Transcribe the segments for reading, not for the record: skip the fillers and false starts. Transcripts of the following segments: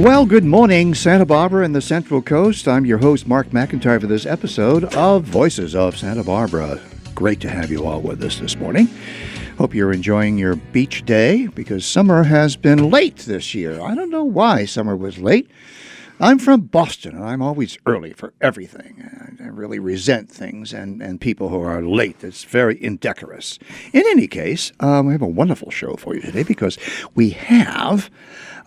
Well, good morning, Santa Barbara and the Central Coast. I'm your host, Mark McIntire, for this episode of Voices of Santa Barbara. Great to have you all with us this morning. Hope you're enjoying your beach day because summer has been late this year. I don't know why summer was late. I'm from Boston, and I'm always early for everything. I really resent things and people who are late. It's very indecorous. In any case, we have a wonderful show for you today because we have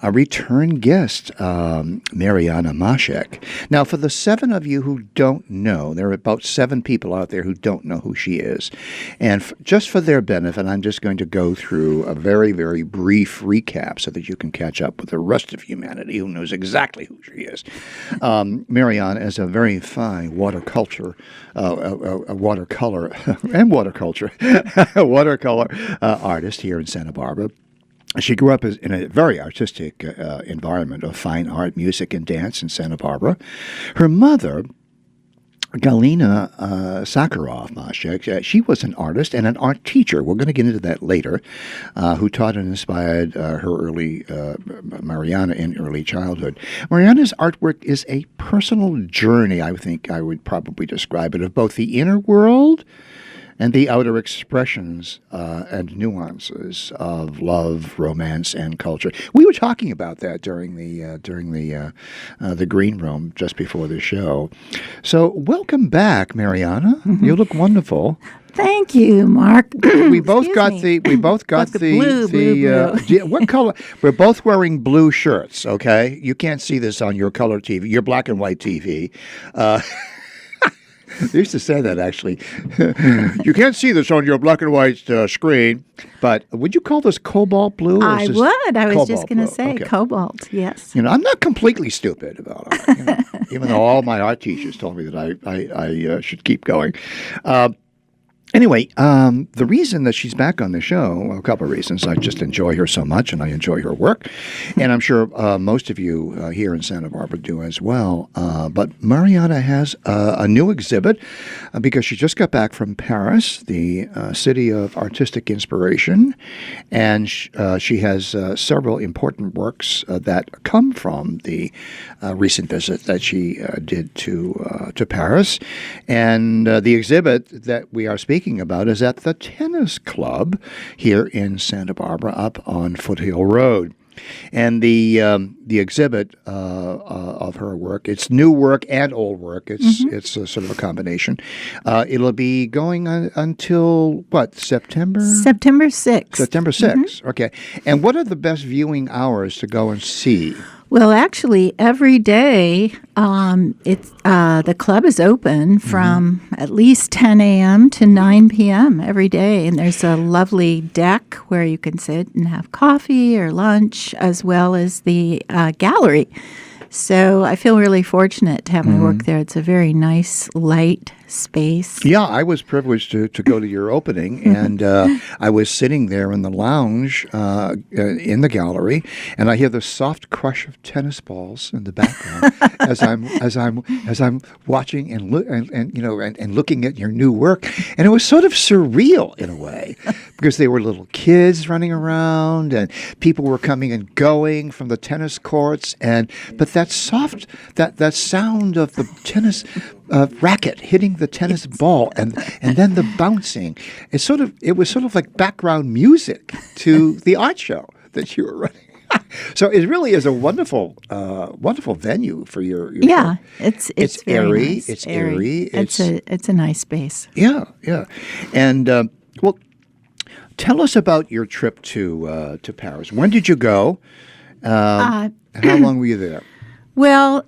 a return guest, Marianna Mashek. Now, for the 7 of you who don't know, there are about 7 people out there who don't know who she is. And just for their benefit, I'm just going to go through a very, very brief recap so that you can catch up with the rest of humanity who knows exactly who she is. Marianna is a very fine watercolor artist here in Santa Barbara. She grew up in a very artistic environment of fine art, music, and dance in Santa Barbara. Her mother, Galina Sakharoff Mashek, she was an artist and an art teacher. We're going to get into that later, who taught and inspired Marianna in early childhood. Marianna's artwork is a personal journey, I think I would probably describe it, of both the inner world and the outer expressions and nuances of love, romance, and culture. We were talking about that during the green room just before the show. So, welcome back, Marianna. Mm-hmm. You look wonderful. Thank you, Mark. We both got the blue. What color? We're both wearing blue shirts. Okay, you can't see this on your color TV, your black and white TV. They used to say that, actually. You can't see this on your black and white screen, but would you call this cobalt blue? I would. I was just going to say cobalt, yes. You know, I'm not completely stupid about art, even though all my art teachers told me that I should keep going. Anyway, the reason that she's back on the show, well, a couple of reasons. I just enjoy her so much, and I enjoy her work. And I'm sure most of you here in Santa Barbara do as well. But Marianna has a new exhibit because she just got back from Paris, the city of artistic inspiration. And she has several important works that come from the recent visit that she did to Paris. And the exhibit that we are speaking about is at the Tennis Club here in Santa Barbara up on Foothill Road. And the exhibit of her work, it's new work and old work. It's a sort of a combination. It'll be going until, what, September? September 6th. September 6th, mm-hmm. Okay. And what are the best viewing hours to go and see? Well, actually, every day the club is open from at least 10 a.m. to 9 p.m. every day. And there's a lovely deck where you can sit and have coffee or lunch, as well as the gallery. So I feel really fortunate to have my work there. It's a very nice, light space. Yeah, I was privileged to go to your opening, and I was sitting there in the lounge in the gallery, and I hear the soft crush of tennis balls in the background as I'm watching and looking at your new work, and it was sort of surreal in a way because there were little kids running around, and people were coming and going from the tennis courts, but that sound of the tennis racket hitting the tennis ball and then the bouncing. It was sort of like background music to the art show that you were running. So it really is a wonderful venue for your yeah. show. It's airy. Nice. It's airy. It's a nice space. Yeah, and well, tell us about your trip to Paris. When did you go? And how long were you there? Well,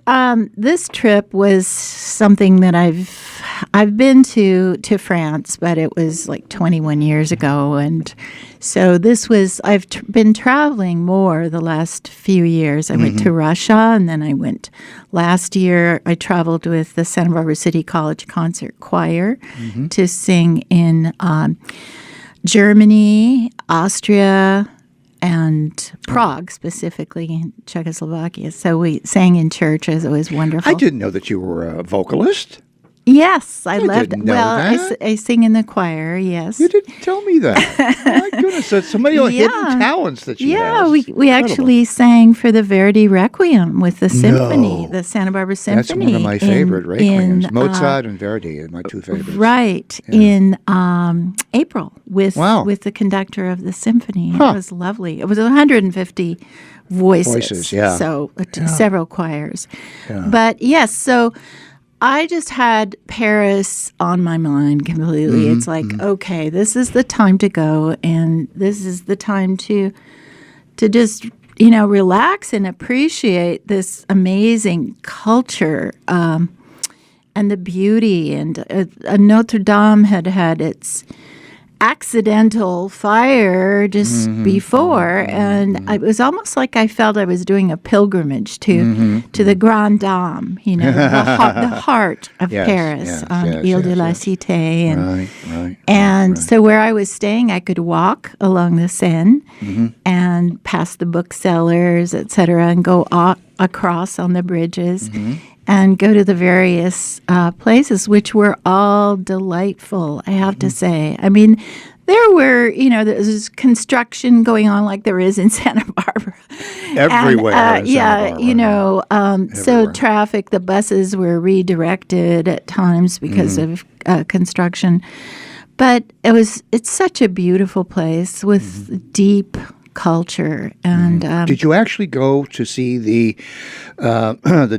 this trip was something that I've been to France, but it was like 21 years ago, and so I've been traveling more the last few years. I went to Russia, and then I went last year. I traveled with the Santa Barbara City College Concert Choir to sing in Germany, Austria, and Prague, specifically in Czechoslovakia. So we sang in churches. It was wonderful. I didn't know that you were a vocalist. Yes, I loved. didn't know Well, that. I sing in the choir. Yes. You didn't tell me that. My goodness, that's so many hidden talents that she Yeah, has. we Incredible. actually sang for the Verdi Requiem with the symphony, the Santa Barbara That's Symphony. one of my favorite requiems. in, Mozart and Verdi are my two favorites. Right, in April with Wow. with the conductor of the symphony. Huh. It was lovely. It was 150 voices, yeah. so several choirs. Yeah. But yes, so I just had Paris on my mind completely. Mm-hmm. It's like, okay, this is the time to go, and this is the time to just relax and appreciate this amazing culture and the beauty. And Notre Dame had its accidental fire just before, and it was almost like I felt I was doing a pilgrimage to the Grande Dame, the heart of Paris, Ile de la Cité, and so where I was staying, I could walk along the Seine and past the booksellers, etc., and go across on the bridges. And go to the various places, which were all delightful, I have to say. I mean, there were, there was construction going on like there is in Santa Barbara. Everywhere. And, in Santa Barbara. So traffic, the buses were redirected at times because of construction. But it's such a beautiful place with deep culture. And did you actually go to see the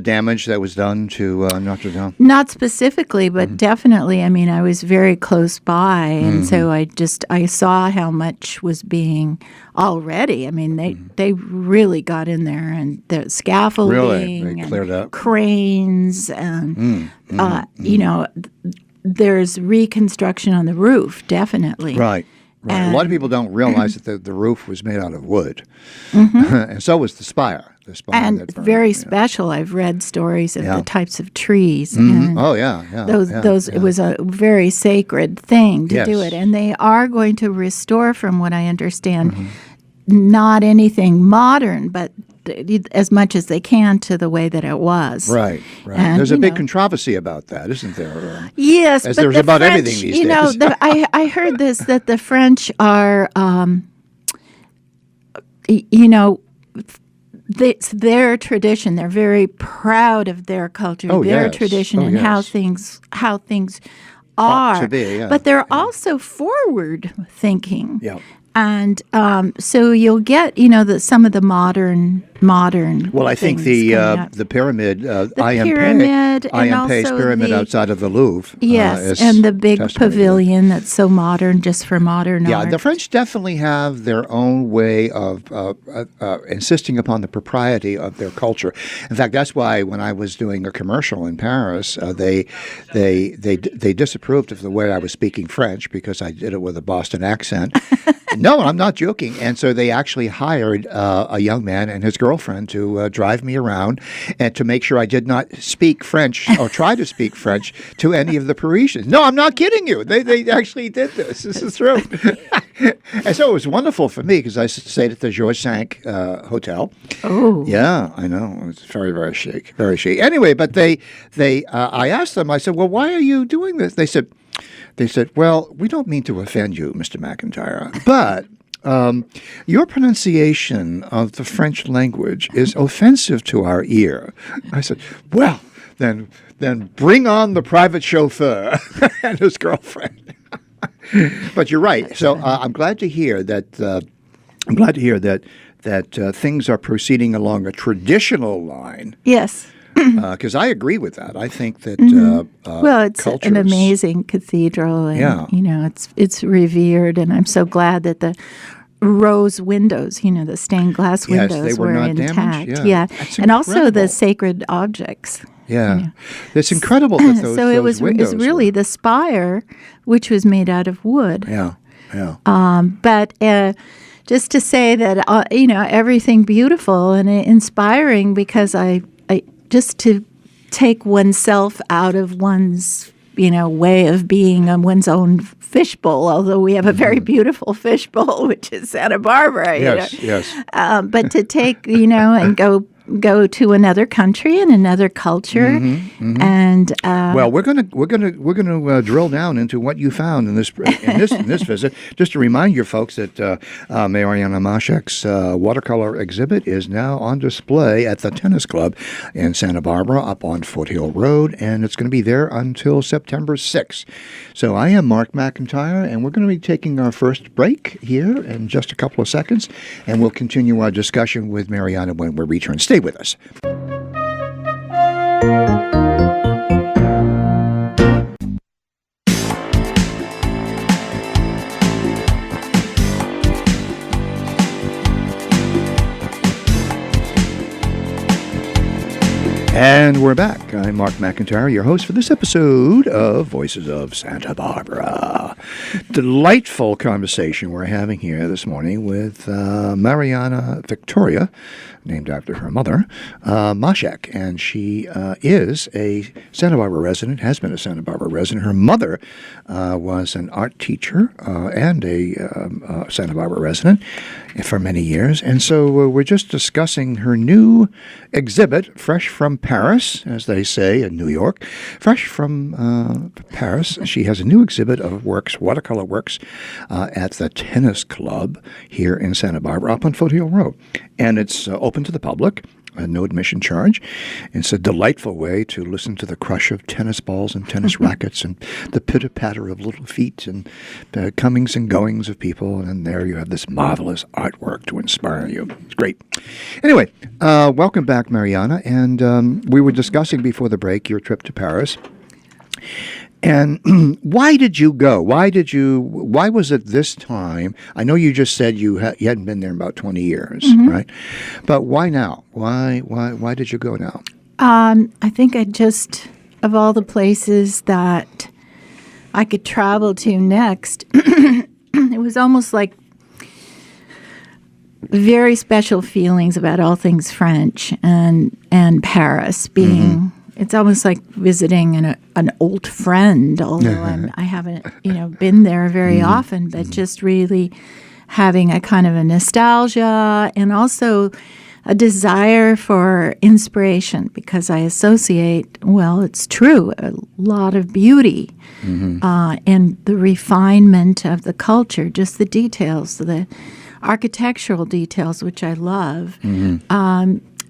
damage that was done to Notre Dame? Not specifically, but definitely. I mean, I was very close by, and so I saw how much was being already. I mean, they really got in there, and the scaffolding, Really? They cleared up? Cranes, and there's reconstruction on the roof, definitely. Right. A lot of people don't realize that the roof was made out of wood, and so was the spire. And that burned, very special. I've read stories of the types of trees. Mm-hmm. And oh yeah. It was a very sacred thing to do Yes. it, and they are going to restore, from what I understand, not anything modern, but as much as they can to the way that it was. Right. And, There's a big controversy about that, isn't there? Yes, as but there's the about French, everything these days. I heard this, that the French are, it's their tradition. They're very proud of their culture, their tradition, and how things are. To be, yeah. But they're also forward thinking. Yeah. And so you'll get, some of the modern. Well, I think the pyramid, Ayampe's pyramid outside of the Louvre. Yes, and the big pavilion that's so modern, just for modern art. Yeah, the French definitely have their own way of insisting upon the propriety of their culture. In fact, that's why when I was doing a commercial in Paris, they disapproved of the way I was speaking French because I did it with a Boston accent. No, I'm not joking. And so they actually hired a young man and his girlfriend to drive me around and to make sure I did not speak French or try to speak French to any of the Parisians. No, I'm not kidding you. They actually did this. This is true. And so it was wonderful for me because I stayed at the Georges V Hotel. Oh. Yeah, I know. It's very, very chic. Very chic. Anyway, but I asked them, I said, well, why are you doing this? They said, well, we don't mean to offend you, Mr. McIntire, but your pronunciation of the French language is offensive to our ear. I said, well, then bring on the private chauffeur and his girlfriend. But you're right. So I'm glad to hear that. That things are proceeding along a traditional line. Yes. Because I agree with that. I think that well, it's an amazing cathedral, and it's revered. And I'm so glad that the rose windows, the stained glass windows, were not intact. damaged. Yeah, and also the incredible. sacred objects. Yeah, it's incredible that those. So those windows really the spire, which was made out of wood. Yeah. But just to say that everything beautiful and inspiring, because I just to take oneself out of one's way of being on one's own fishbowl, although we have a very beautiful fishbowl, which is Santa Barbara. Yes. But to take, and go go to another country and another culture, and Well, we're gonna drill down into what you found in this visit. Just to remind your folks that Marianna Mashek's watercolor exhibit is now on display at the Tennis Club in Santa Barbara, up on Foothill Road, and it's going to be there until September 6th. So I am Mark McIntire, and we're going to be taking our first break here in just a couple of seconds, and we'll continue our discussion with Marianna when we return. Stay with us. And we're back. I'm Mark McIntire, your host for this episode of Voices of Santa Barbara. Delightful conversation we're having here this morning with Marianna Victoria, named after her mother, Mashek. And she is a Santa Barbara resident, has been a Santa Barbara resident. Her mother was an art teacher and a Santa Barbara resident for many years. And so we're just discussing her new exhibit, fresh from Paris, as they say in New York. Fresh from Paris. She has a new exhibit of works, watercolor works, at the Tennis Club here in Santa Barbara, up on Foothill Road. And it's open to the public. No admission charge. It's a delightful way to listen to the crush of tennis balls and tennis rackets and the pitter-patter of little feet and the comings and goings of people. And there you have this marvelous artwork to inspire you. It's great. Anyway, welcome back, Marianna. And we were discussing before the break your trip to Paris. And why did you go? Why was it this time? I know you just said you hadn't been there in about 20 years, right? But why now? Why did you go now? I think of all the places that I could travel to next, it was almost like very special feelings about all things French and Paris being... It's almost like visiting an old friend, although I haven't, been there very often, but just really having a kind of a nostalgia and also a desire for inspiration, because I associate, well, it's true, a lot of beauty and the refinement of the culture, just the details, the architectural details, which I love.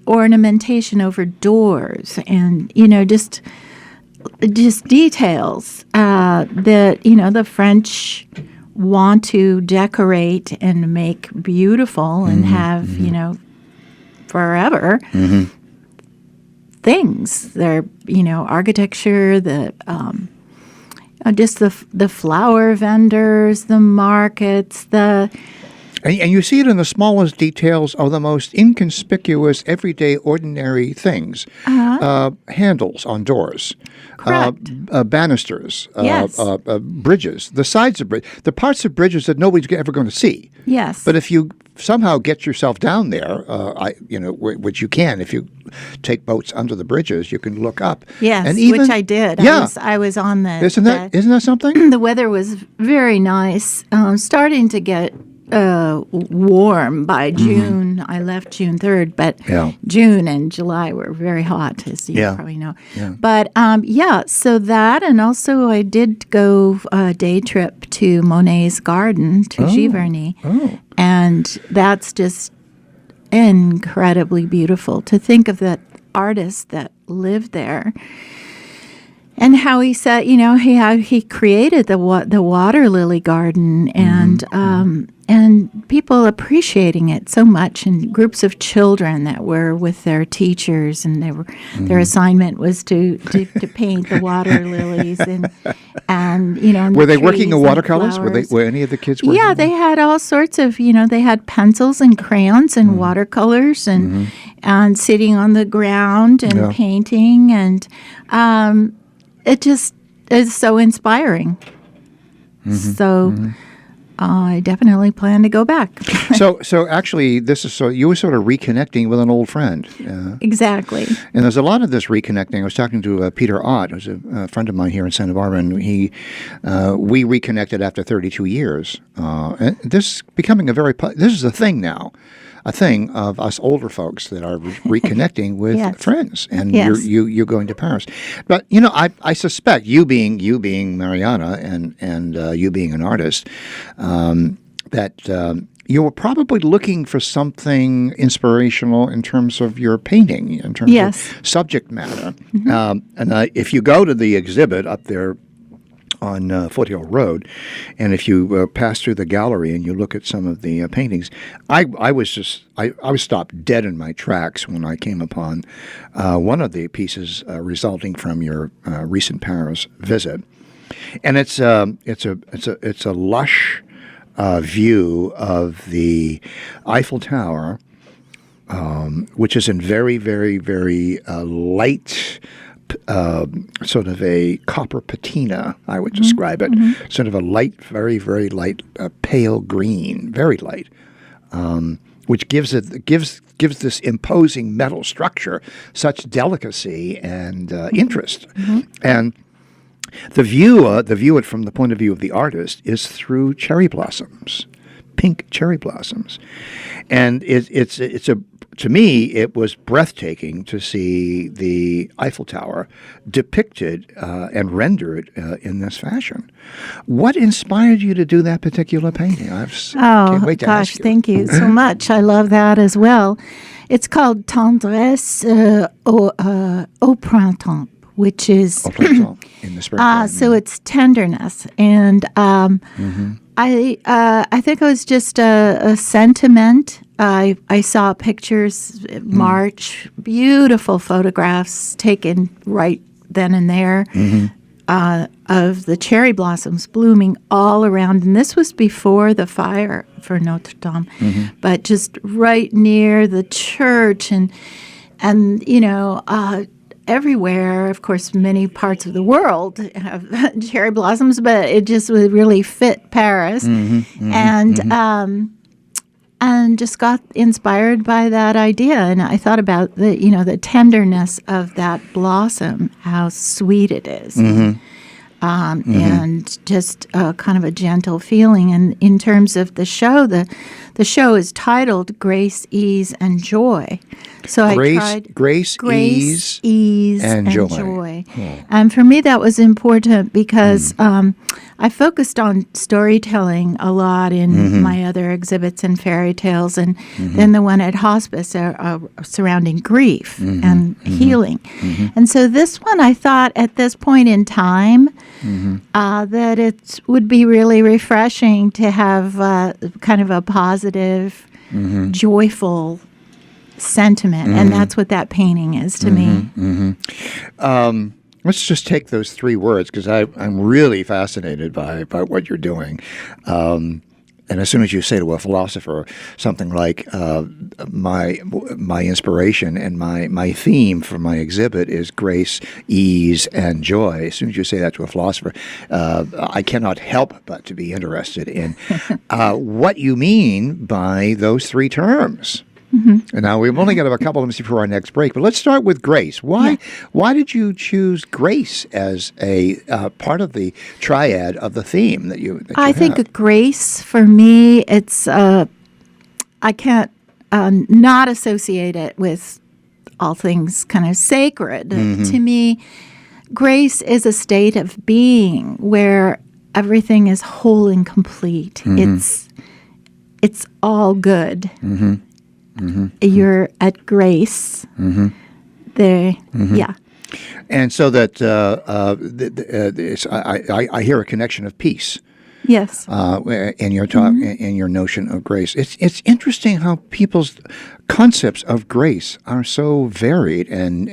Ornamentation over doors, and just details that the French want to decorate and make beautiful and have forever things. Their architecture, just the flower vendors, the markets, And you see it in the smallest details of the most inconspicuous, everyday, ordinary things. Handles on doors. Banisters. Yes. Bridges. The sides of bridges. The parts of bridges that nobody's ever going to see. Yes. But if you somehow get yourself down there, which you can, if you take boats under the bridges, you can look up. Yes, and even, which I did. Yeah. I was on the... Isn't that something? The weather was very nice. Starting to get... warm by June. I left June 3rd, but June and July were very hot, as you probably know. Yeah. But so that, and also I did go a day trip to Monet's garden, to Giverny, and that's just incredibly beautiful to think of that artist that lived there. And how he said, he created the water lily garden, and people appreciating it so much, and groups of children that were with their teachers, and their assignment was to paint the water lilies, and were they working in watercolors? Were any of the kids working? Yeah, they had all sorts of they had pencils and crayons and watercolors, and sitting on the ground and painting, and it just is so inspiring. So I definitely plan to go back. So actually, you were sort of reconnecting with an old friend. Exactly. And there's a lot of this reconnecting. I was talking to Peter Ott, who's a friend of mine here in Santa Barbara, and we reconnected after 32 years. And this is becoming this is a thing now. a thing of us older folks that are reconnecting with Yes. friends, and Yes. you're going to Paris. But I suspect you being Marianna and you being an artist, that you were probably looking for something inspirational in terms of your painting, in terms Yes. of subject matter. And if you go to the exhibit up there on Foothill Road, and if you pass through the gallery and you look at some of the paintings, I was stopped dead in my tracks when I came upon one of the pieces resulting from your recent Paris visit, and it's a lush view of the Eiffel Tower, which is in very, very, very light, sort of a copper patina, I would describe it. Sort of a light, very, very light, pale green, very light, which gives this imposing metal structure such delicacy and interest. And the view it from the point of view of the artist is through cherry blossoms, pink cherry blossoms, and to me it was breathtaking to see the Eiffel Tower depicted and rendered in this fashion. What inspired you to do that particular painting? Can't wait to ask you. Thank you so much. I love that as well. It's called Tendresse au printemps, which is in the springtime. so it's tenderness, and I think it was just a sentiment. I saw pictures, March, beautiful photographs taken right then and there of the cherry blossoms blooming all around. And this was before the fire for Notre Dame, but just right near the church, and everywhere, of course, many parts of the world have cherry blossoms, but it just would really fit Paris, and just got inspired by that idea. And I thought about the tenderness of that blossom, how sweet it is, and just kind of a gentle feeling. And in terms of the show, the show is titled Grace, Ease, and Joy. So I tried Grace, Ease, and Joy. And for me, that was important because I focused on storytelling a lot in my other exhibits and fairy tales, and then the one at hospice surrounding grief and healing. And so this one, I thought at this point in time that it would be really refreshing to have kind of a positive, joyful sentiment, and that's what that painting is to me. Let's just take those three words, because I'm really fascinated by what you're doing. And as soon as you say to a philosopher something like my inspiration and my theme for my exhibit is grace, ease, and joy, as soon as you say that to a philosopher, I cannot help but to be interested in what you mean by those three terms. And now we've only got a couple of minutes before our next break, but let's start with grace. Why did you choose grace as a part of the triad of the theme that you I have? think grace, for me, it's I can't not associate it with all things kind of sacred. To me, grace is a state of being where everything is whole and complete. It's all good. You're at grace. There, And so that I hear a connection of peace. Yes. In your talk, in your notion of grace, it's interesting how people's concepts of grace are so varied and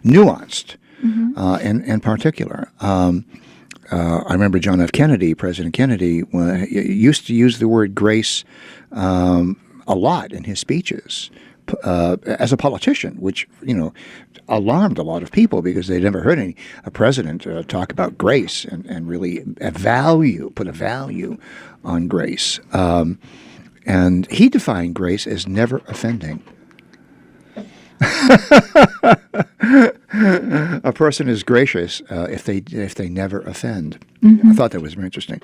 nuanced, and particular. I remember John F. Kennedy, President Kennedy, used to use the word grace a lot in his speeches as a politician, which alarmed a lot of people because they'd never heard a president talk about grace and really put a value on grace. And he defined grace as never offending. A person is gracious if they never offend. I thought that was very interesting.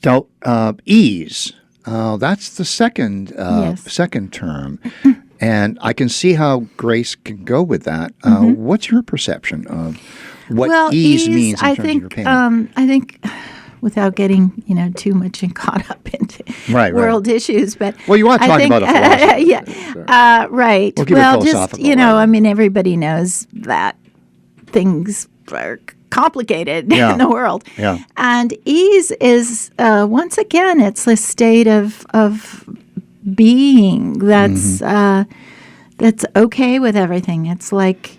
So ease. That's the second Yes. second term. And I can see how grace can go with that. What's your perception of what ease means in terms of your painting? I think, without getting too much and caught up into Right. world issues, but Well, you are I talking think, about a philosophy. yeah, right. We'll give it Well, just philosophical, I right. mean, everybody knows that things are complicated Yeah. in the world, Yeah. and ease is once again, it's a state of being that's that's okay with everything. It's like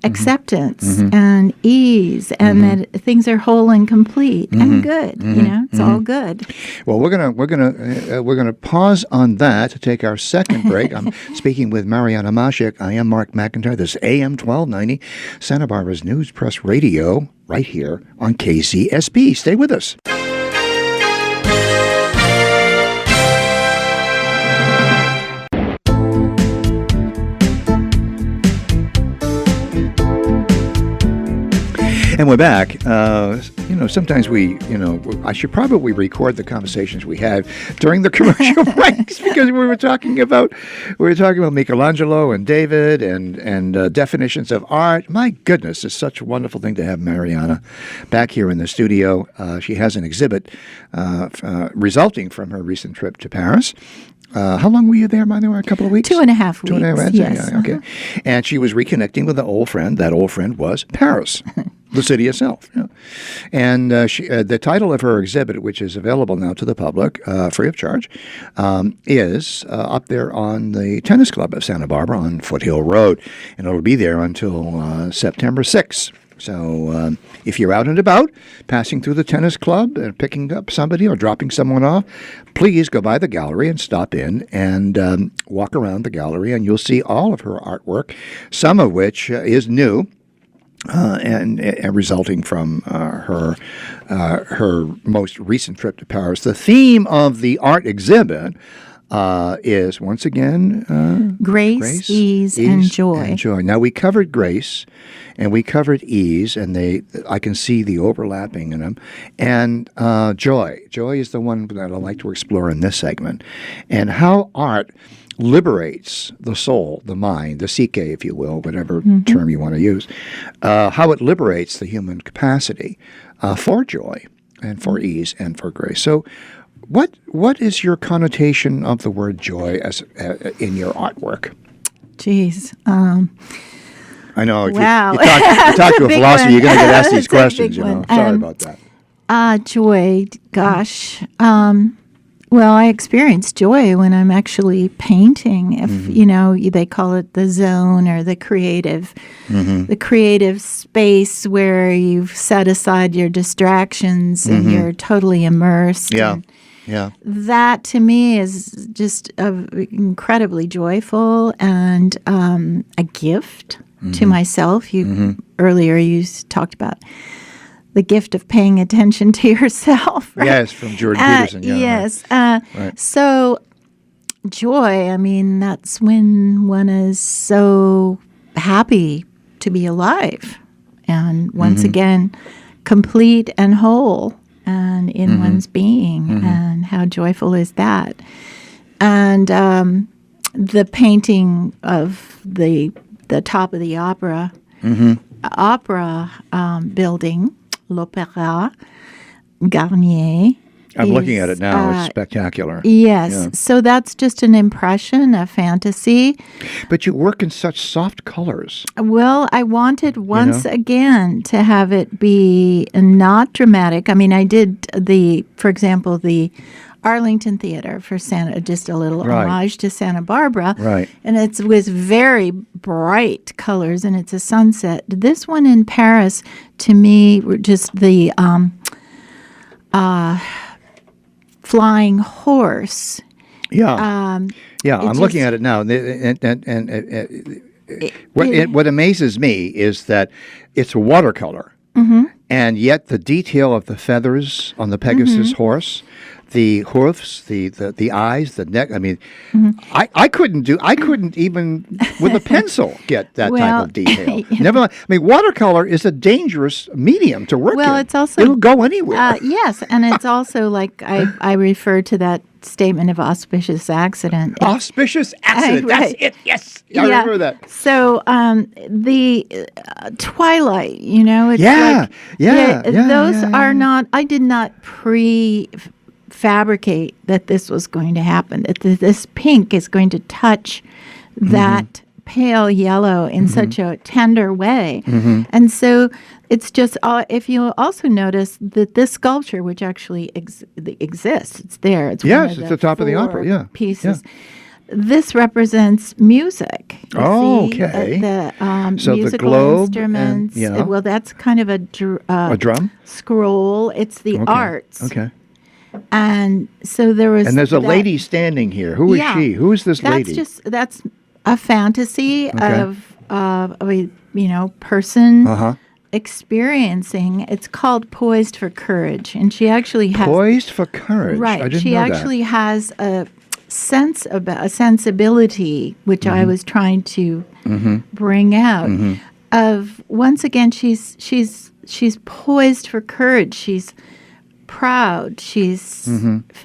acceptance and ease, and that things are whole and complete and good. It's all good. Well, we're gonna pause on that to take our second break. I'm speaking with Marianna Mashek. I am Mark McIntire. This is AM 1290, Santa Barbara's News Press Radio, right here on KCSB. Stay with us. And we're back. Sometimes I should probably record the conversations we had during the commercial breaks because we were talking about Michelangelo and David and definitions of art. My goodness, it's such a wonderful thing to have Marianna back here in the studio. She has an exhibit resulting from her recent trip to Paris. How long were you there, by the way? A couple of weeks? 2.5 weeks. 2.5 weeks? Yes. Yeah, okay. And she was reconnecting with an old friend. That old friend was Paris, the city itself. Yeah. And the title of her exhibit, which is available now to the public, free of charge, is up there on the Tennis Club of Santa Barbara on Foothill Road. And it'll be there until September 6th. So if you're out and about, passing through the tennis club and picking up somebody or dropping someone off, please go by the gallery and stop in and walk around the gallery, and you'll see all of her artwork, some of which is new. And resulting from her most recent trip to Paris. The theme of the art exhibit is once again Grace, ease, and joy. Now we covered grace, and we covered ease, and I can see the overlapping in them, and joy. Joy is the one that I'd like to explore in this segment, and how art liberates the soul, the mind, the psyche, if you will, whatever term you want to use, how it liberates the human capacity for joy and for ease and for grace. So what is your connotation of the word joy as in your artwork? Jeez. I know. If Wow. you talk to a Big philosopher, one. you're going to get asked these It's a questions. big one. Sorry about that. Joy. Gosh. Well, I experience joy when I'm actually painting. If they call it the zone or the creative space where you've set aside your distractions and you're totally immersed. Yeah. And Yeah. that to me is just incredibly joyful and a gift to myself. Earlier you talked about the gift of paying attention to yourself. Right? Yes, from Jordan Peterson. Yeah, yes. Right. So joy, I mean, that's when one is so happy to be alive and once again complete and whole and in one's being. And how joyful is that? And the painting of the top of the opera building, l'Opéra Garnier. I'm looking at it now. It's spectacular. Yes. Yeah. So that's just an impression, a fantasy. But you work in such soft colors. Well, I wanted once again to have it be not dramatic. I mean, I did for example, the Arlington Theater for just a little homage to Santa Barbara. Right. And it's with very bright colors, and it's a sunset. This one in Paris, to me, were just the flying horse. Yeah. I'm looking at it now. What amazes me is that it's a watercolor. And yet the detail of the feathers on the Pegasus horse, the hoofs, the eyes, the neck. I mean, Mm-hmm. I couldn't even with a pencil get that type of detail. Never mind. I mean, watercolor is a dangerous medium to work in. Well, it's also it'll go anywhere. yes, and it's also like I refer to that statement of auspicious accident. Auspicious accident. That's Right. it. Yes, I remember that. So the Twilight, you know, it's Yeah, yeah, those yeah, are not. I did not fabricate that this was going to happen. That this pink is going to touch that pale yellow in such a tender way, and so. It's just, if you also notice that this sculpture, which actually exists, it's there. It's Yes, one of it's the top of the 4 opera, yeah. pieces. This represents music. You Oh, see, okay. So the musical globe instruments. and- Well, that's kind of a drum? scroll. It's the arts. Okay. And so there was. And there's a that- lady standing here. Who is Yeah. she? Who is this lady? That's a fantasy Okay. of a person. Uh-huh. Experiencing. It's called Poised for Courage, and she actually has Poised for courage. right. I didn't She know actually has a sensibility, which I was trying to bring out. Of once again, she's poised for courage. She's proud. She's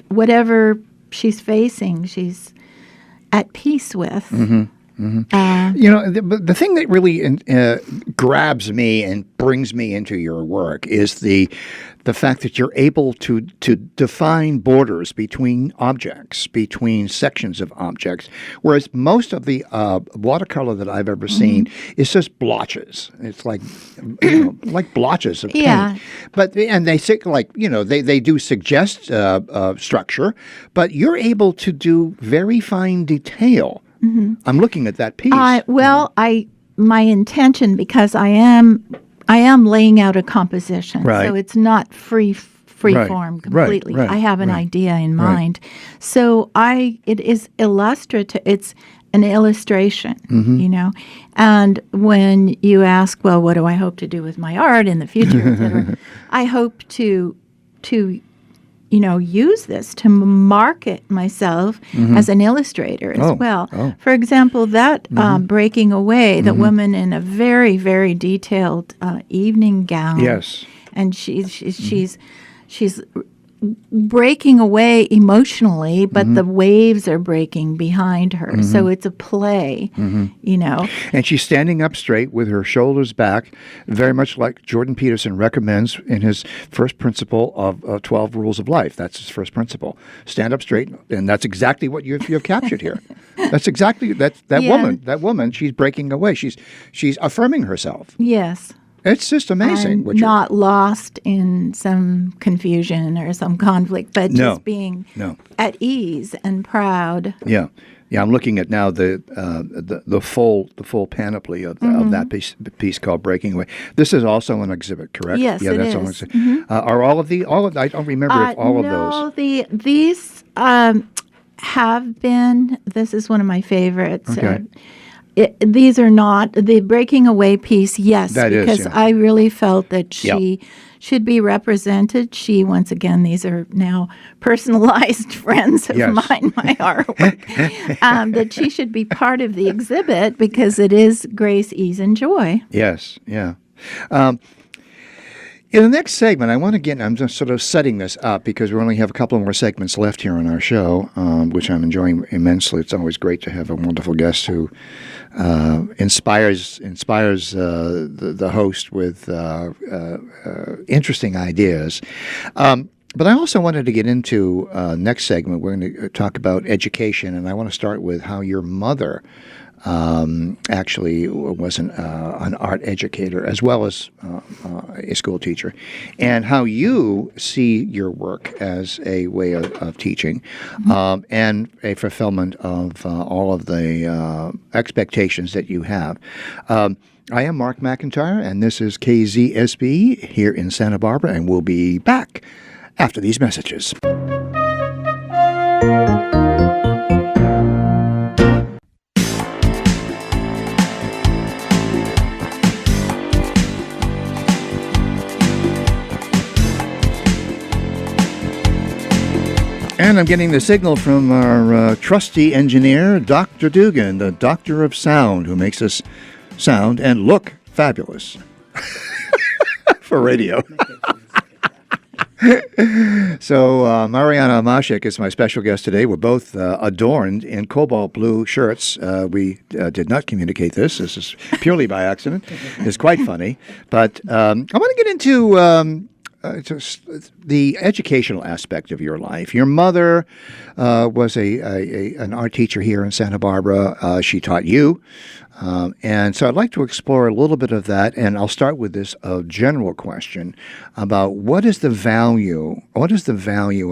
whatever she's facing. She's at peace with. The thing that really grabs me and brings me into your work is the fact that you're able to define borders between objects, between sections of objects, whereas most of the watercolor that I've ever seen is just blotches. It's like like blotches of paint. Yeah. And they say they do suggest structure, but you're able to do very fine detail. I'm looking at that piece. My intention, because I am laying out a composition, Right. so it's not free Right, form right, completely. right, I have an right. idea in mind, so it is illustrative. It's an illustration, And when you ask, well, what do I hope to do with my art in the future, et cetera, I hope to use this to market myself as an illustrator as well. Oh. For example, that breaking away, the woman in a very, very detailed evening gown. Yes. And she's breaking away emotionally, but the waves are breaking behind her. So it's a play, And she's standing up straight with her shoulders back, very much like Jordan Peterson recommends in his first principle of 12 Rules of Life. That's his first principle. Stand up straight, and that's exactly what you've captured here. That's exactly that Yeah. woman. That woman, she's breaking away. She's affirming herself. Yes. It's just amazing. And not lost in some confusion or some conflict, but No. just being No. at ease and proud. Yeah. I'm looking at now the full panoply of that piece called Breaking Away. This is also an exhibit, correct? Yes, yeah, it that's is. all I'm saying. Are all of I don't remember if all of those. No, these have been. This is one of my favorites. Okay. These are not the breaking away piece. Yes, That is, because yeah. I really felt that she Yep. should be represented. She, once again, these are now personalized friends of Yes. mine, my artwork. That she should be part of the exhibit because it is grace, ease, and joy. Yes, yeah. In the next segment, I'm just sort of setting this up because we only have a couple more segments left here on our show, which I'm enjoying immensely. It's always great to have a wonderful guest who inspires the host with interesting ideas. But I also wanted to get into next segment. We're going to talk about education, and I want to start with how your mother actually was an art educator as well as a school teacher, and how you see your work as a way of teaching and a fulfillment of all of the expectations that you have. I am Mark McIntire, and this is KZSB here in Santa Barbara, and we'll be back after these messages. And I'm getting the signal from our trusty engineer, Dr. Dugan, the doctor of sound, who makes us sound and look fabulous for radio. So Marianna Mashek is my special guest today. We're both adorned in cobalt blue shirts. We did not communicate this. This is purely by accident. It's quite funny. But I want to get into just the educational aspect of your life. Your mother was an art teacher here in Santa Barbara. She taught you. And so I'd like to explore a little bit of that, and I'll start with this general question about what is the value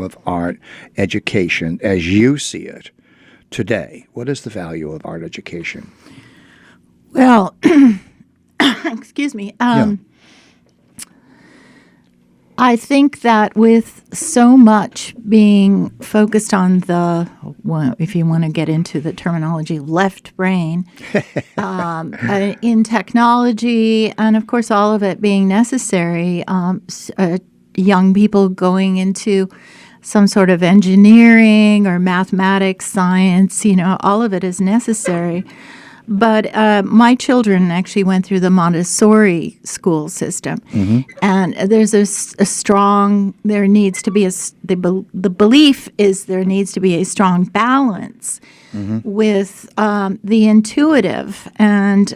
of art education as you see it today? What is the value of art education? Well, excuse me. I think that with so much being focused on if you want to get into the terminology, left brain, in technology, and of course all of it being necessary, young people going into some sort of engineering or mathematics, science, all of it is necessary. But my children actually went through the Montessori school system, and there's there needs to be the belief is there needs to be a strong balance with the intuitive and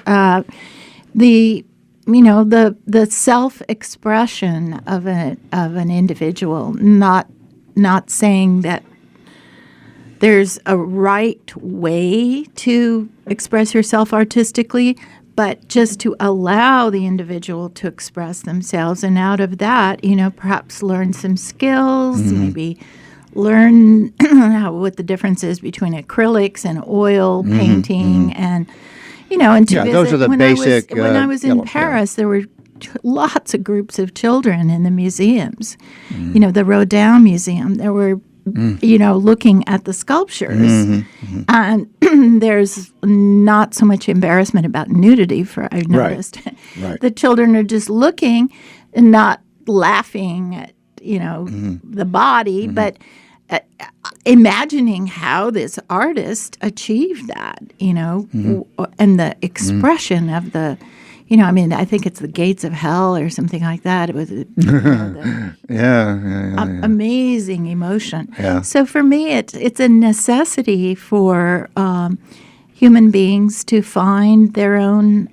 the self-expression of an individual, not saying that there's a right way to express yourself artistically, but just to allow the individual to express themselves. And out of that, perhaps learn some skills, maybe learn what the difference is between acrylics and oil painting. And, and to visit. Those are the basic. When I was in Paris, there were lots of groups of children in the museums. The Rodin Museum, there were looking at the sculptures. And there's not so much embarrassment about nudity, I've noticed. Right. The children are just looking and not laughing at, the body, but imagining how this artist achieved that, and the expression of the I think it's the gates of hell or something like that. It was amazing emotion. Yeah. So for me, it's a necessity for human beings to find their own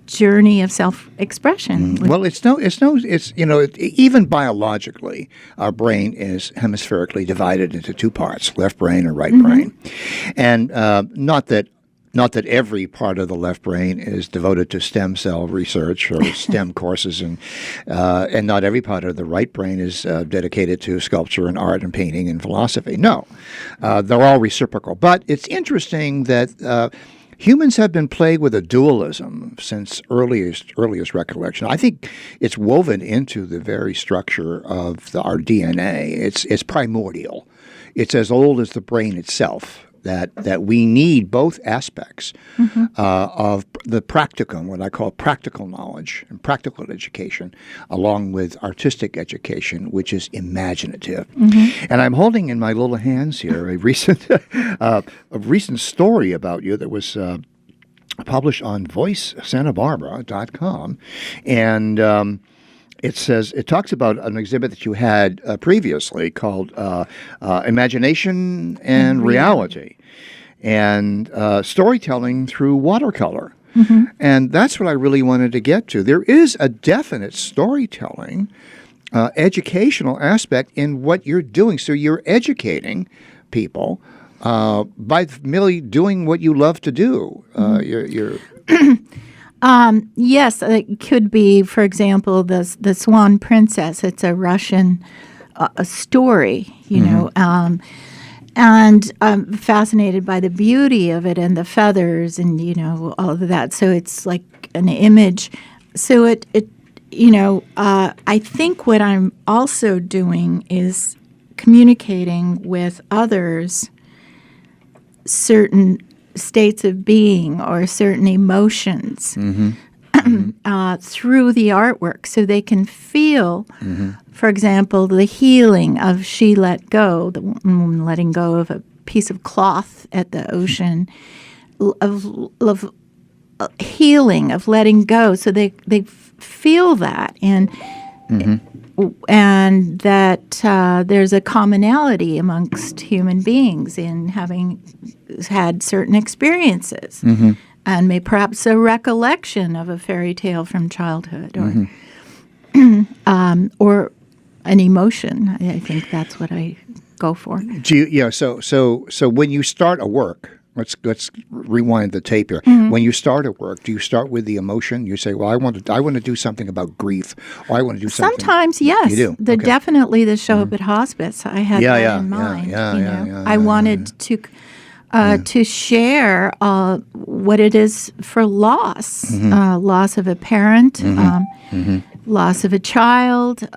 journey of self-expression. Well, even biologically, our brain is hemispherically divided into two parts: left brain and right brain, and not that every part of the left brain is devoted to stem cell research or STEM courses, and not every part of the right brain is dedicated to sculpture and art and painting and philosophy. No, they're all reciprocal. But it's interesting that humans have been plagued with a dualism since earliest recollection. I think it's woven into the very structure of our DNA. It's primordial. It's as old as the brain itself. That we need both aspects of the practicum, what I call practical knowledge and practical education, along with artistic education, which is imaginative. And I'm holding in my little hands here a recent story about you that was published on VoiceSantaBarbara.com, and it talks about an exhibit that you had previously called Imagination and Reality, and storytelling through watercolor. And that's what I really wanted to get to. There is a definite storytelling, educational aspect in what you're doing. So you're educating people by merely doing what you love to do. You're yes, it could be, for example, the Swan Princess. It's a Russian story, and I'm fascinated by the beauty of it and the feathers and, all of that. So it's like an image. So I think what I'm also doing is communicating with others certain states of being or certain emotions through the artwork, so they can feel, for example, the healing of She Let Go, the woman letting go of a piece of cloth at the ocean, of healing, of letting go. So they feel that, and that there's a commonality amongst human beings in having had certain experiences. And perhaps a recollection of a fairy tale from childhood, or an emotion. I think that's what I go for. So when you start a work, let's rewind the tape here. When you start a work, do you start with the emotion? You say, "Well, I want to do something about grief," or "I want to do something." Sometimes, yes. You do. Definitely the show up at hospice. I had that in mind. I wanted to share what it is for loss, loss of a parent, loss of a child,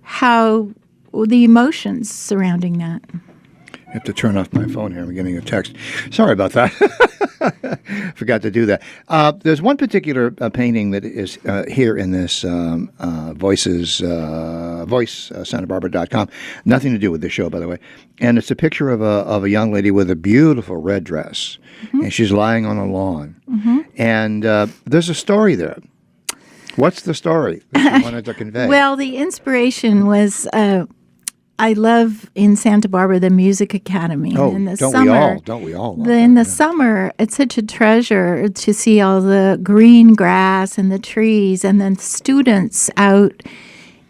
how the emotions surrounding that. I have to turn off my phone here. I'm getting a text. Sorry about that. Forgot to do that. There's one particular painting that is here in this VoiceSantaBarbara.com. Nothing to do with this show, by the way. And it's a picture of a young lady with a beautiful red dress, and she's lying on a lawn. And there's a story there. What's the story that you wanted to convey? Well, the inspiration was. I love in Santa Barbara the Music Academy. Oh, in the don't summer, we all? In the summer, it's such a treasure to see all the green grass and the trees, and then students out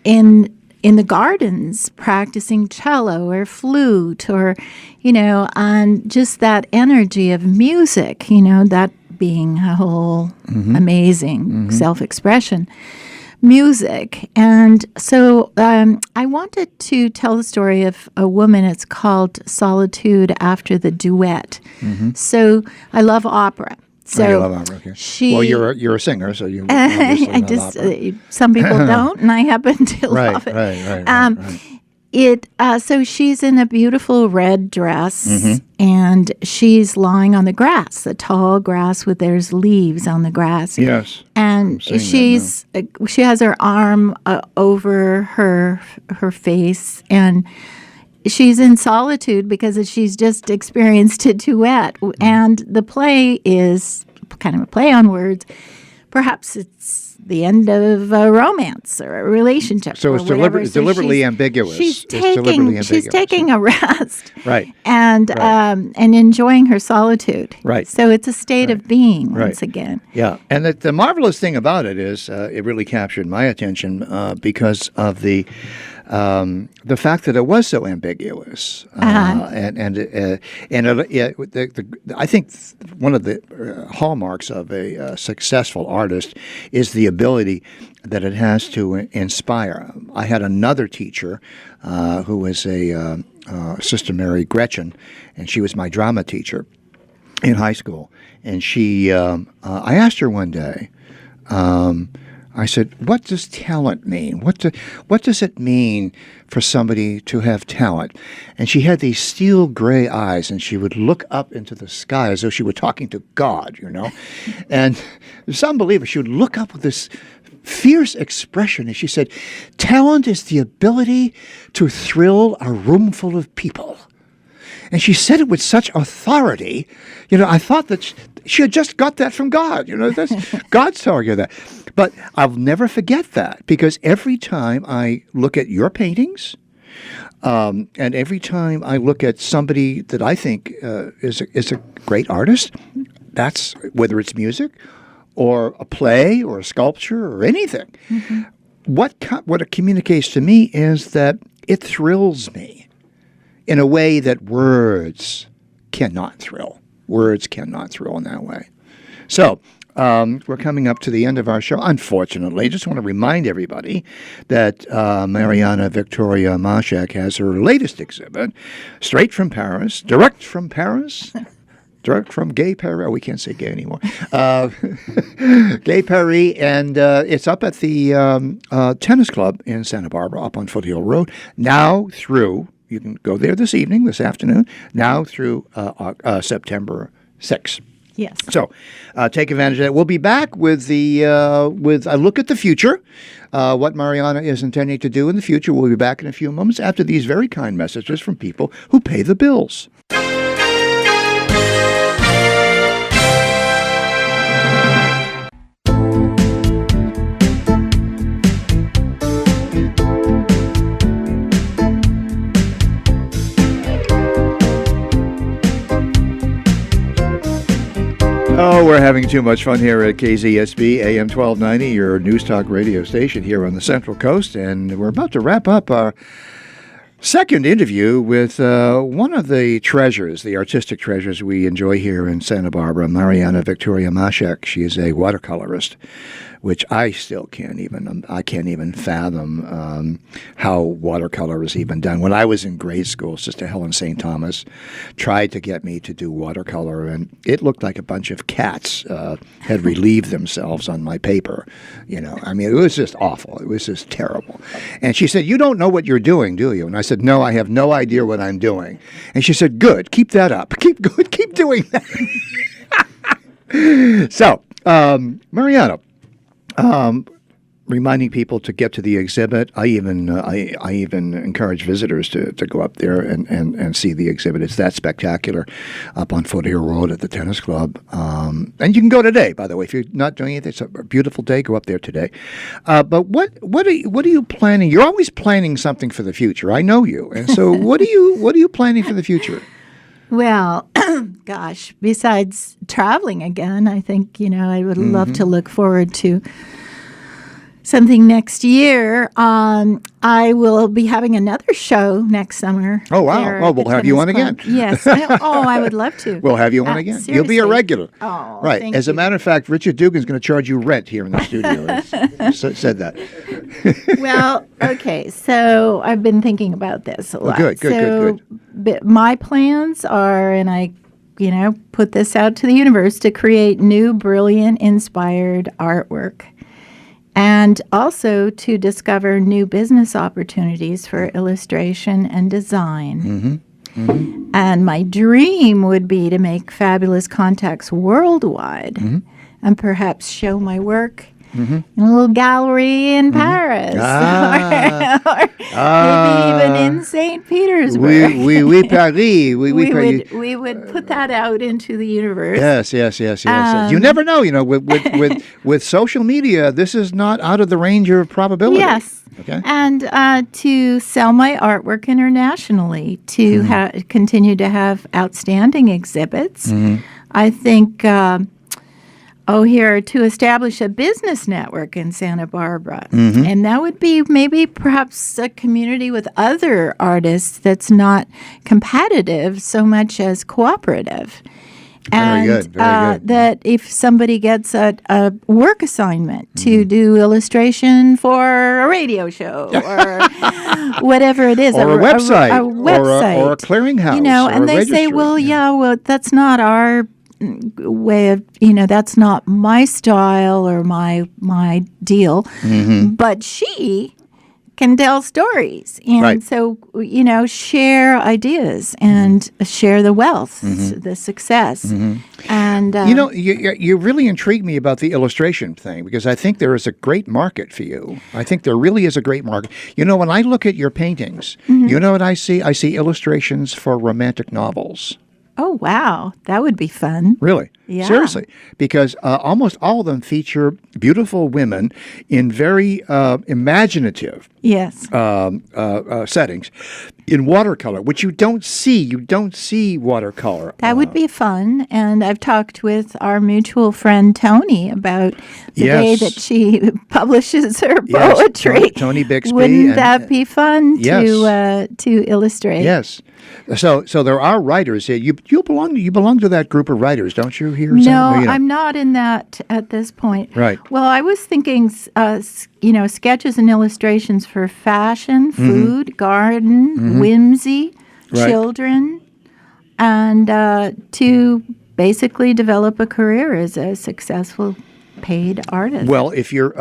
in the gardens practicing cello or flute, or and just that energy of music. That being a whole amazing self-expression. Music. And so I wanted to tell the story of a woman. It's called Solitude after the duet. So I love opera. So you love opera, okay. Well, you're a singer, so you obviously love opera. Some people don't, and I happen to love it. Right. So she's in a beautiful red dress, and she's lying on the grass, the tall grass with there's leaves on the grass. Yes. And she has her arm over her face, and she's in solitude because she's just experienced a duet. And the play is kind of a play on words. Perhaps it's the end of a romance or a relationship. So it's deliberately ambiguous. She's taking a rest, right, and enjoying her solitude. Right. So it's a state of being once again. Yeah, and the marvelous thing about it is it really captured my attention because of the fact that it was so ambiguous, I think one of the hallmarks of a successful artist is the ability that it has to inspire. I had another teacher who was a Sister Mary Gretchen, and she was my drama teacher in high school. And she, I asked her one day. I said, "What does talent mean? What does it mean for somebody to have talent?" And she had these steel gray eyes, and she would look up into the sky as though she were talking to God, And some believe she would look up with this fierce expression, and she said, "Talent is the ability to thrill a room full of people." And she said it with such authority. I thought that she had just got that from God. That's God's telling her that. But I'll never forget that, because every time I look at your paintings, and every time I look at somebody that I think is a great artist, that's whether it's music or a play or a sculpture or anything. What it communicates to me is that it thrills me in a way that words cannot thrill. Words cannot thrill in that way. So we're coming up to the end of our show. Unfortunately, I just want to remind everybody that Marianna Victoria Mashek has her latest exhibit, straight from Paris, direct from Gay Paris. Oh, we can't say gay anymore. Gay Paris, and it's up at the tennis club in Santa Barbara, up on Foothill Road, now through... You can go there this afternoon, now through September 6th. Yes. So take advantage of that. We'll be back with with a look at the future, what Marianna is intending to do in the future. We'll be back in a few moments after these very kind messages from people who pay the bills. Oh, we're having too much fun here at KZSB AM 1290, your news talk radio station here on the Central Coast, and we're about to wrap up our second interview with one of the treasures, the artistic treasures we enjoy here in Santa Barbara, Marianna Victoria Mashek. She is a watercolorist, which I still can't even fathom how watercolor is even done. When I was in grade school, Sister Helen St. Thomas tried to get me to do watercolor, and it looked like a bunch of cats had relieved themselves on my paper. I mean, it was just awful. It was just terrible. And she said, "You don't know what you're doing, do you?" And I said, "No, I have no idea what I'm doing." And she said, "Good, keep that up. Keep doing that." So, Marianna, reminding people to get to the exhibit. I even encourage visitors to go up there and see the exhibit. It's that spectacular up on Foothill Road at the tennis club. And you can go today, by the way. If you're not doing it, it's a beautiful day. Go up there today. But what are you planning? You're always planning something for the future. I know you. And so what are you planning for the future? Well, gosh, besides traveling again, I think, I would love to look forward to something next year. I will be having another show next summer. Oh, wow. We'll have you on again. Yes. I would love to. We'll have you on again. Seriously. You'll be a regular. Oh, right. thank As a you. matter of fact, Richard Dugan's going to charge you rent here in the studio. Said that. Well, okay. So I've been thinking about this a lot. Good. But my plans are, and I, put this out to the universe, to create new, brilliant, inspired artwork. And also to discover new business opportunities for illustration and design. And my dream would be to make fabulous contacts worldwide and perhaps show my work in a little gallery in Paris or maybe even in St. Petersburg. Oui, Paris. We would put that out into the universe. Yes. You never know, with social media, this is not out of the range of probability. Yes. Okay. And to sell my artwork internationally, to continue to have outstanding exhibits. I think, to establish a business network in Santa Barbara. And that would be maybe perhaps a community with other artists that's not competitive so much as cooperative. Very good. That if somebody gets a work assignment to do illustration for a radio show or whatever it is, or a website, a website, or a clearinghouse, and they say, well, that's not our way of, that's not my style or my deal, but she can tell stories. And so, share ideas and share the wealth, the success. And, you really intrigued me about the illustration thing, because I think there is a great market for you. I think there really is a great market. When I look at your paintings, you know what I see? I see illustrations for romantic novels. Oh, wow. That would be fun. Really? Yeah. Seriously. Because almost all of them feature beautiful women in very imaginative settings in watercolor, which you don't see. You don't see watercolor. That would be fun. And I've talked with our mutual friend Tony about the day that she publishes her poetry. Tony Bixby. Wouldn't that be fun to illustrate? Yes. So there are writers. You belong to that group of writers, don't you? Here, no, I'm not in that at this point. Right. Well, I was thinking, sketches and illustrations for fashion, food, garden, whimsy, children, and to basically develop a career as a successful paid artist. Well, if you're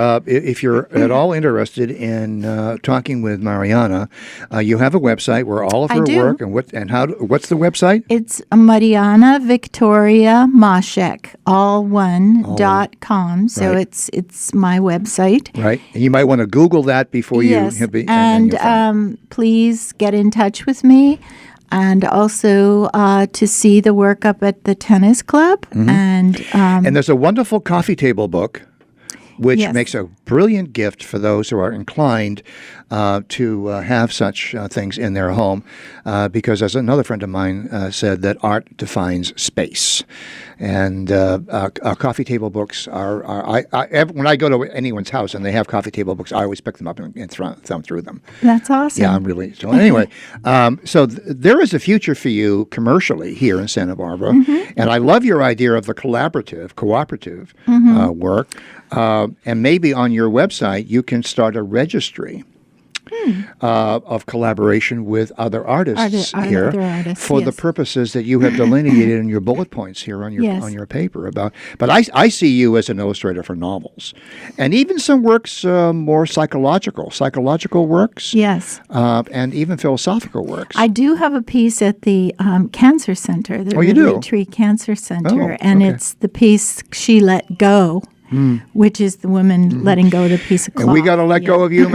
at all interested in talking with Marianna, you have a website where all of I her do. work what's the website? It's Marianna Victoria Mashek, all one .com. So Right. it's my website. Right, and you might want to Google that before Yes, you. then and you'll find it. please get in touch with me, and also to see the work up at the tennis club. Mm-hmm. And And there's a wonderful coffee table book, which Yes. makes a brilliant gift for those who are inclined to have such things in their home, because as another friend of mine said, that art defines space. And coffee table books when I go to anyone's house and they have coffee table books, I always pick them up and thumb through them. that's awesome. Yeah, I'm really so. Anyway, there is a future for you commercially here in Santa Barbara, and I love your idea of the cooperative work. And maybe on your website you can start a registry of collaboration with other artists here other artists, for the yes. purposes that you have delineated in your bullet points here on your Yes. on your paper about. But I see you as an illustrator for novels, and even some works more psychological works. Yes. And even philosophical works. I do have a piece at the Cancer Center, the Oh, you do? Ridley Tree Cancer Center, Oh, and okay. it's the piece She Let Go, which is the woman letting go of the piece of cloth. and we got to let go of you,